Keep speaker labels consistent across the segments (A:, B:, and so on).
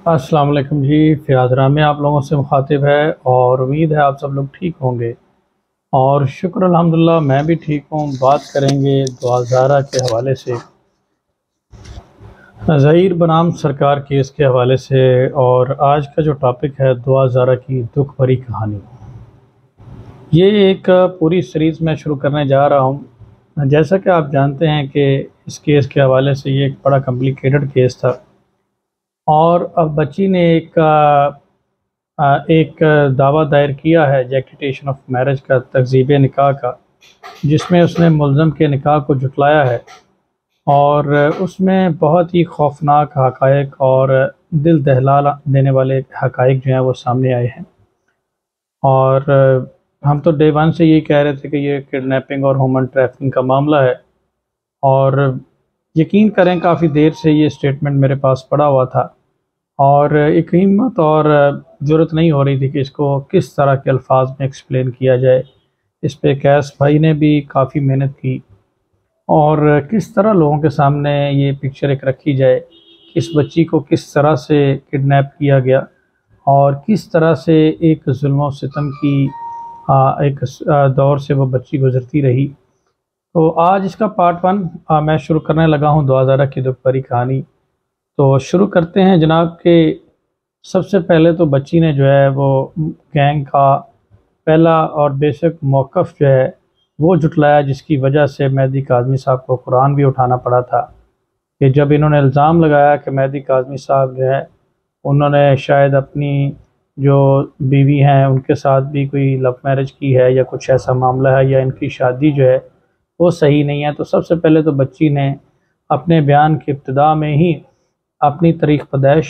A: अस्सलाम वालेकुम जी। फ़ियाज़ रामी आप लोगों से मुखातिब है और उम्मीद है आप सब लोग ठीक होंगे और शुक्र अल्हम्दुलिल्लाह मैं भी ठीक हूँ। बात करेंगे दुआ ज़ारा के हवाले से, ज़हीर बनाम सरकार केस के हवाले से। और आज का जो टॉपिक है दुआ ज़ारा की दुख भरी कहानी। ये एक पूरी सीरीज़ मैं शुरू करने जा रहा हूँ। जैसा कि आप जानते हैं कि इस केस के हवाले से ये एक बड़ा कॉम्प्लिकेटेड केस था और अब बच्ची ने एक दावा दायर किया है एग्जीक्यूशन ऑफ मैरिज का, तकज़ीब निकाह का, जिसमें उसने मुल्ज़म के निकाह को झुटलाया है और उसमें बहुत ही खौफनाक हक़ाइक़ और दिल दहला देने वाले हक़ाइक़ जो हैं वो सामने आए हैं। और हम तो डे वन से ये कह रहे थे कि ये किडनैपिंग और ह्यूमन ट्रैफिकिंग का मामला है और यकीन करें काफ़ी देर से ये स्टेटमेंट मेरे पास पड़ा हुआ था और एक हिम्मत और ज़रूरत नहीं हो रही थी कि इसको किस तरह के अल्फाज में एक्सप्लेन किया जाए। इस पे कैस भाई ने भी काफ़ी मेहनत की और किस तरह लोगों के सामने ये पिक्चर एक रखी जाए कि इस बच्ची को किस तरह से किडनैप किया गया और किस तरह से एक जुल्म सितम की एक दौर से वो बच्ची गुज़रती रही। तो आज इसका पार्ट वन मैं शुरू करने लगा हूँ, दुआ ज़ारा की दुख भरी कहानी। तो शुरू करते हैं जनाब के सबसे पहले तो बच्ची ने जो है वो गैंग का पहला और बेसिक मौक़िफ़ जो है वो जुटलाया, जिसकी वजह से मेहदी काज़मी साहब को कुरान भी उठाना पड़ा था कि जब इन्होंने इल्ज़ाम लगाया कि मेहदी काज़मी साहब जो है उन्होंने शायद अपनी जो बीवी हैं उनके साथ भी कोई लव मैरिज की है या कुछ ऐसा मामला है या इनकी शादी जो है वो सही नहीं है। तो सबसे पहले तो बच्ची ने अपने बयान की इब्तिदा में ही अपनी तारीख़ पैदाइश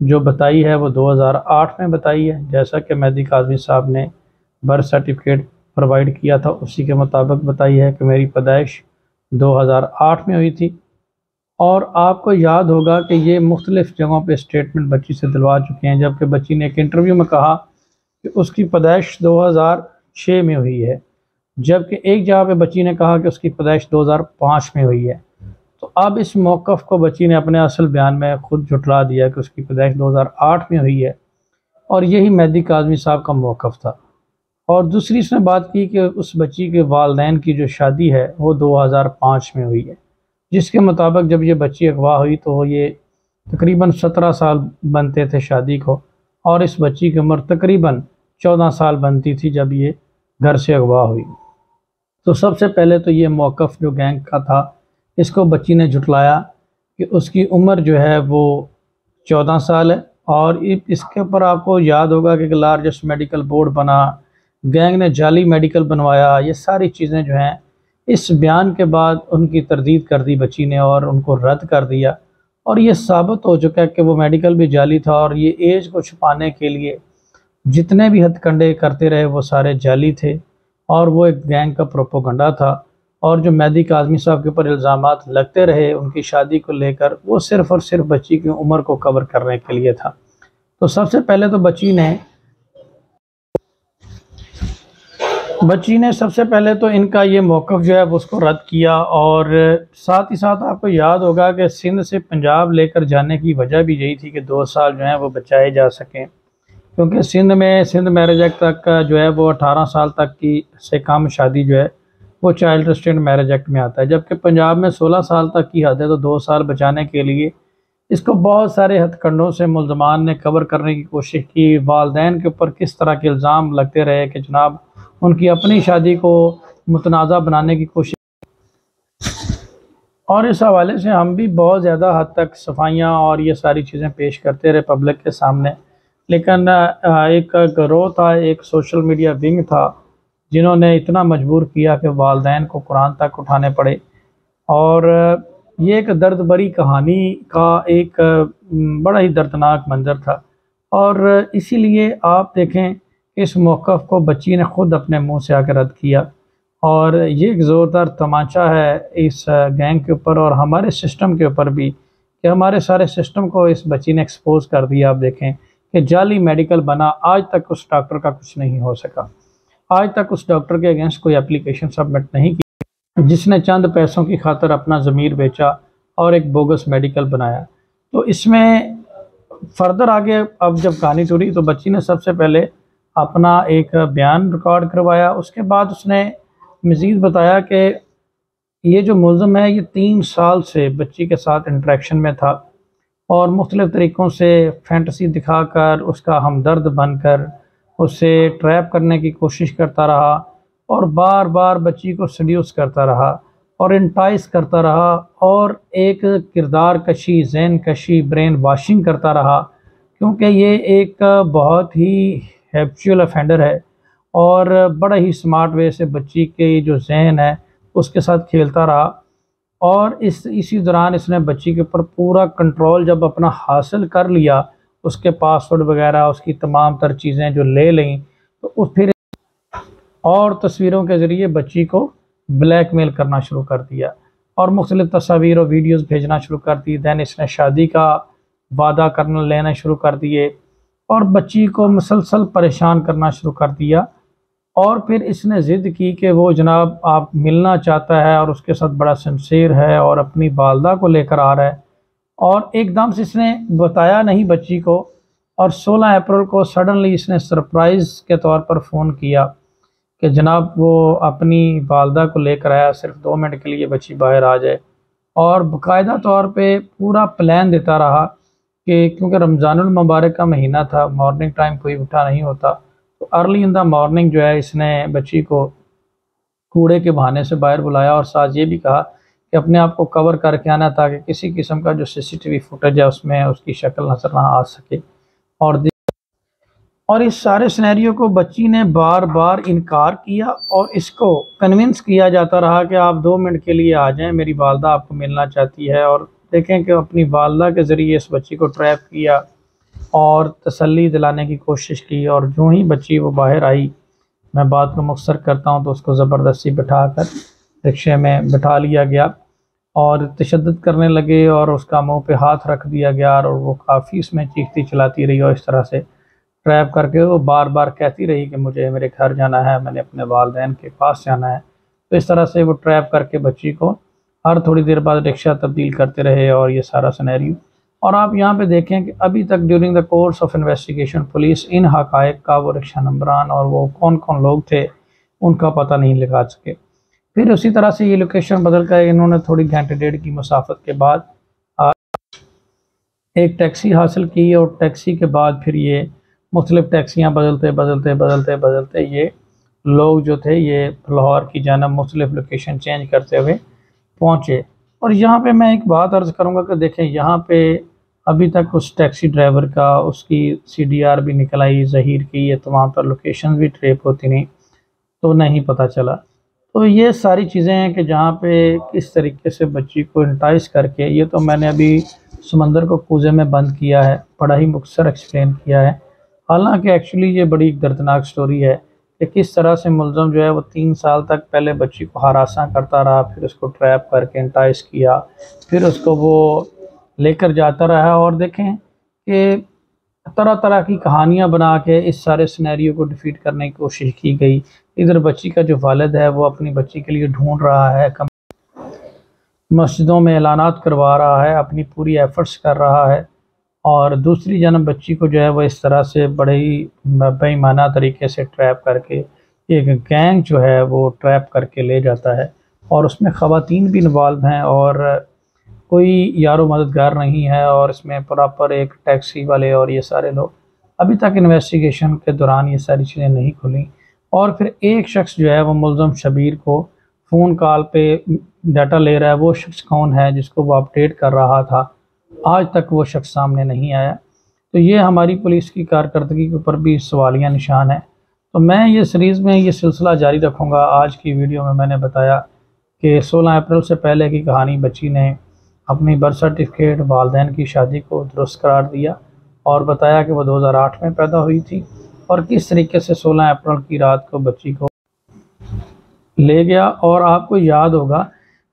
A: जो बताई है वो 2008 में बताई है, जैसा कि मेहदी काज़मी साहब ने बर्थ सर्टिफिकेट प्रोवाइड किया था उसी के मुताबिक बताई है कि मेरी पैदाइश 2008 में हुई थी। और आपको याद होगा कि ये मुख्तलिफ़ जगहों पे स्टेटमेंट बच्ची से दिलवा चुके हैं, जबकि बच्ची ने एक इंटरव्यू में कहा कि उसकी पैदाइश 2006 में हुई है, जबकि एक जगह पे बच्ची ने कहा कि उसकी पैदाइश 2005 में हुई है। तो अब इस मौक़िफ़ को बच्ची ने अपने असल बयान में ख़ुद झुटला दिया कि उसकी पैदाइश 2008 में हुई है और यही मेहदी काज़मी साहब का मौक़िफ़ था। और दूसरी उसने बात की कि उस बच्ची के वालिदैन की जो शादी है वो 2005 में हुई है, जिसके मुताबिक जब ये बच्ची अगवा हुई तो ये तकरीबन 17 साल बनते थे शादी को और इस बच्ची की उम्र तकरीबन 14 साल बनती थी जब ये घर से अगवा हुई। तो सबसे पहले तो ये मौक़िफ़ जो गैंग का था इसको बच्ची ने झुटलाया कि उसकी उम्र जो है वो 14 साल है। और इसके ऊपर आपको याद होगा कि लार्जेस्ट मेडिकल बोर्ड बना, गैंग ने जाली मेडिकल बनवाया, ये सारी चीज़ें जो हैं इस बयान के बाद उनकी तरदीद कर दी बच्ची ने और उनको रद्द कर दिया। और ये साबित हो चुका है कि वो मेडिकल भी जाली था और ये एज को छुपाने के लिए जितने भी हथकंडे करते रहे वो सारे जाली थे और वो एक गैंग का प्रोपोगंडा था। और जो मेहदी काज़मी साहब के ऊपर इल्ज़ामात लगते रहे उनकी शादी को लेकर, वो सिर्फ़ और सिर्फ बच्ची की उम्र को कवर करने के लिए था। तो सबसे पहले तो बच्ची ने सबसे पहले तो इनका ये मौक़िफ़ जो है वो उसको रद्द किया। और साथ ही साथ आपको याद होगा कि सिंध से पंजाब लेकर जाने की वजह भी यही थी कि 2 साल जो हैं वो बचाए जा सकें, क्योंकि सिंध मैरिज एक्ट तक का जो है वो 18 साल तक की से कम शादी जो है वो चाइल्ड रेस्ट्रेंट मैरिज एक्ट में आता है, जबकि पंजाब में 16 साल तक की हद है। तो 2 साल बचाने के लिए इसको बहुत सारे हथकंडों से मुल्ज़मान ने कवर करने की कोशिश की। वालिदैन के ऊपर किस तरह के इल्ज़ाम लगते रहे कि जनाब उनकी अपनी शादी को मुतनाज़ा बनाने की कोशिश। और इस हवाले से हम भी बहुत ज़्यादा हद तक सफाइयाँ और ये सारी चीज़ें पेश करते रहे पब्लिक के सामने, लेकिन एक गिरोह था, एक सोशल मीडिया विंग था जिन्होंने इतना मजबूर किया कि वालिदैन को कुरान तक उठाने पड़े। और ये एक दर्द भरी कहानी का एक बड़ा ही दर्दनाक मंज़र था। और इसीलिए आप देखें इस मौक़िफ़ को बच्ची ने ख़ुद अपने मुंह से आकर रद्द किया और ये एक ज़ोरदार तमाचा है इस गैंग के ऊपर और हमारे सिस्टम के ऊपर भी कि हमारे सारे सिस्टम को इस बच्ची ने एक्सपोज़ कर दिया। आप देखें कि जाली मेडिकल बना, आज तक उस डॉक्टर का कुछ नहीं हो सका, आज तक उस डॉक्टर के अगेंस्ट कोई एप्लीकेशन सबमिट नहीं की जिसने चंद पैसों की खातर अपना ज़मीर बेचा और एक बोगस मेडिकल बनाया। तो इसमें फर्दर आगे अब जब कहानी चुरी तो बच्ची ने सबसे पहले अपना एक बयान रिकॉर्ड करवाया। उसके बाद उसने मज़ीद बताया कि ये जो मुलज़िम है ये 3 साल से बच्ची के साथ इंटरेक्शन में था और मुख्तलिफ़ तरीक़ों से फैंटसी दिखाकर उसका हमदर्द बनकर उसे ट्रैप करने की कोशिश करता रहा और बार बार बच्ची को सड्यूस करता रहा और इंटाइस करता रहा और एक किरदार कशी, जहन कशी, ब्रेन वाशिंग करता रहा, क्योंकि ये एक बहुत ही हैबिचुअल ऑफेंडर है और बड़ा ही स्मार्ट वे से बच्ची के जो जहन है उसके साथ खेलता रहा। और इसी दौरान इसने बच्ची के ऊपर पूरा कंट्रोल जब अपना हासिल कर लिया, उसके पासवर्ड वगैरह, उसकी तमाम तर चीज़ें जो ले लीं, तो उस फिर और तस्वीरों के ज़रिए बच्ची को ब्लैकमेल करना शुरू कर दिया और मुख्तलिफ़ तस्वीर और वीडियोज़ भेजना शुरू कर दी। दैन इसने शादी का वादा करना लेना शुरू कर दिए और बच्ची को मुसलसल परेशान करना शुरू कर दिया। और फिर इसने ज़िद की कि वो जनाब आप मिलना चाहता है और उसके साथ बड़ा सिंसियर है और अपनी वालदा को लेकर आ रहा है। और एकदम से इसने बताया नहीं बच्ची को और 16 अप्रैल को सडनली इसने सरप्राइज़ के तौर पर फ़ोन किया कि जनाब वो अपनी वालदा को लेकर आया, सिर्फ 2 मिनट के लिए बच्ची बाहर आ जाए। और बाकायदा तौर पे पूरा प्लान देता रहा कि क्योंकि रमज़ानुल मुबारक का महीना था, मॉर्निंग टाइम कोई उठा नहीं होता, तो अर्ली इन द मॉर्निंग जो है इसने बच्ची को कूड़े के बहाने से बाहर बुलाया और साथ ये भी कहा कि अपने आप को कवर करके आना ताकि किसी किस्म का जो सीसीटीवी फुटेज है उसमें उसकी शक्ल नजर ना आ सके। और इस सारे सिनेरियो को बच्ची ने बार बार इनकार किया और इसको कन्विंस किया जाता रहा कि आप 2 मिनट के लिए आ जाएं, मेरी वालदा आपको मिलना चाहती है। और देखें कि अपनी वालदा के ज़रिए इस बच्ची को ट्रैप किया और तसल्ली दिलाने की कोशिश की। और जो ही बच्ची वो बाहर आई, मैं बात को मुख्तसर करता हूँ, तो उसको ज़बरदस्ती बिठाकर रिक्शे में बिठा लिया गया और तशद्दुद करने लगे और उसका मुंह पे हाथ रख दिया गया और वो काफ़ी इसमें चीखती चलाती रही और इस तरह से ट्रैप करके वो बार बार कहती रही कि मुझे मेरे घर जाना है, मैंने अपने वालिदैन के पास जाना है। तो इस तरह से वो ट्रैप करके बच्ची को हर थोड़ी देर बाद रिक्शा तब्दील करते रहे और ये सारा सिनेरियो। और आप यहाँ पे देखें कि अभी तक during the course of investigation police इन हक़ाइक़ का, वो रिक्शा नंबरान और वो कौन कौन लोग थे, उनका पता नहीं लगा सके। फिर उसी तरह से ये लोकेशन बदल कर इन्होंने थोड़ी घंटे डेढ़ की मुसाफत के बाद एक टैक्सी हासिल की और टैक्सी के बाद फिर ये मुख्तलिफ़ टैक्सियाँ बदलते बदलते बदलते बदलते ये लोग जो थे ये लाहौर की जानब मुख्तलिफ़ लोकेशन चेंज करते हुए पहुँचे। और यहाँ पे मैं एक बात अर्ज़ करूँगा कि देखें, यहाँ पे अभी तक उस टैक्सी ड्राइवर का, उसकी CDR भी निकल आई ज़हीर की, ये तमाम पर लोकेशन भी ट्रेप होती नहीं, तो नहीं पता चला। तो ये सारी चीज़ें हैं कि जहाँ पे किस तरीके से बच्ची को इंटाइस करके, ये तो मैंने अभी समंदर को कूजे में बंद किया है, बड़ा ही मुख्तसर एक्सप्लेन किया है। हालांकि एक्चुअली ये बड़ी दर्दनाक स्टोरी है कि किस तरह से मुलज़म जो है वो 3 साल तक पहले बच्ची को हरासा करता रहा, फिर उसको ट्रैप करके इंटाइस किया, फिर उसको वो लेकर जाता रहा। और देखें कि तरह तरह की कहानियाँ बना के इस सारे सिनेरियो को डिफीट करने की कोशिश की गई। इधर बच्ची का जो वालिद है वो अपनी बच्ची के लिए ढूंढ रहा है, मस्जिदों में ऐलानात करवा रहा है, अपनी पूरी एफ़र्ट्स कर रहा है, और दूसरी जानब बच्ची को जो है वो इस तरह से बड़े ही बेईमाना तरीके से ट्रैप करके एक गैंग जो है वो ट्रैप करके ले जाता है और उसमें ख़वातीन भी इन्वॉल्व हैं और कोई यारो मददगार नहीं है। और इसमें प्रॉपर एक टैक्सी वाले और ये सारे लोग, अभी तक इन्वेस्टिगेशन के दौरान ये सारी चीज़ें नहीं खुली। और फिर एक शख्स जो है वो मुलज़म शबीर को फ़ोन कॉल पे डाटा ले रहा है, वो शख्स कौन है जिसको वो अपडेट कर रहा था, आज तक वो शख्स सामने नहीं आया। तो ये हमारी पुलिस की कारकर्दगी के ऊपर भी सवालिया निशान है। तो मैं ये सीरीज़ में ये सिलसिला जारी रखूँगा। आज की वीडियो में मैंने बताया कि 16 अप्रैल से पहले की कहानी, बच्ची ने अपनी बर्थ सर्टिफिकेट, वालिदैन की शादी को दुरुस्त करार दिया और बताया कि वो 2008 में पैदा हुई थी और किस तरीके से 16 अप्रैल की रात को बच्ची को ले गया। और आपको याद होगा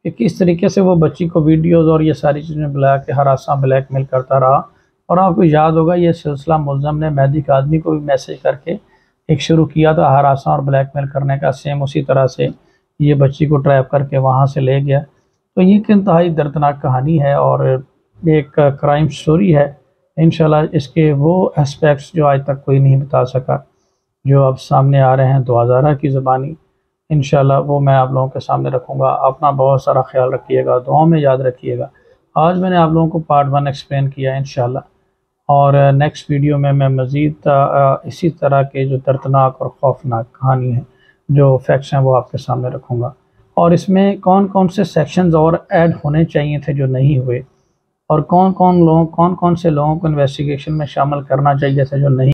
A: कि किस तरीके से वो बच्ची को वीडियोज़ और ये सारी चीज़ें बुला के हरासा ब्लैकमेल करता रहा। और आपको याद होगा ये सिलसिला मुलज़म ने मेहदी कादमी को भी मैसेज करके एक शुरू किया था हरासा और ब्लैकमेल करने का, सेम उसी तरह से ये बच्ची को ट्रैप करके वहाँ से ले गया। तो ये एक इंतहाई दर्दनाक कहानी है और एक क्राइम स्टोरी है इंशाल्लाह इसके वो एस्पेक्ट्स जो आज तक कोई नहीं बता सका, जो अब सामने आ रहे हैं दुआज़ारा की ज़बानी, इंशाल्लाह वो मैं आप लोगों के सामने रखूँगा। अपना बहुत सारा ख्याल रखिएगा, दुआओं में याद रखिएगा। आज मैंने आप लोगों को पार्ट 1 एक्सप्लेन किया है इंशाल्लाह, और नेक्स्ट वीडियो में मैं मज़ीद इसी तरह के जो दर्दनाक और ख़ौफनाक कहानी है, जो फैक्ट्स हैं, वो आपके सामने रखूँगा। और इसमें कौन कौन से सेक्शंस और ऐड होने चाहिए थे जो नहीं हुए, और कौन कौन से लोगों को इन्वेस्टिगेशन में शामिल करना चाहिए था जो नहीं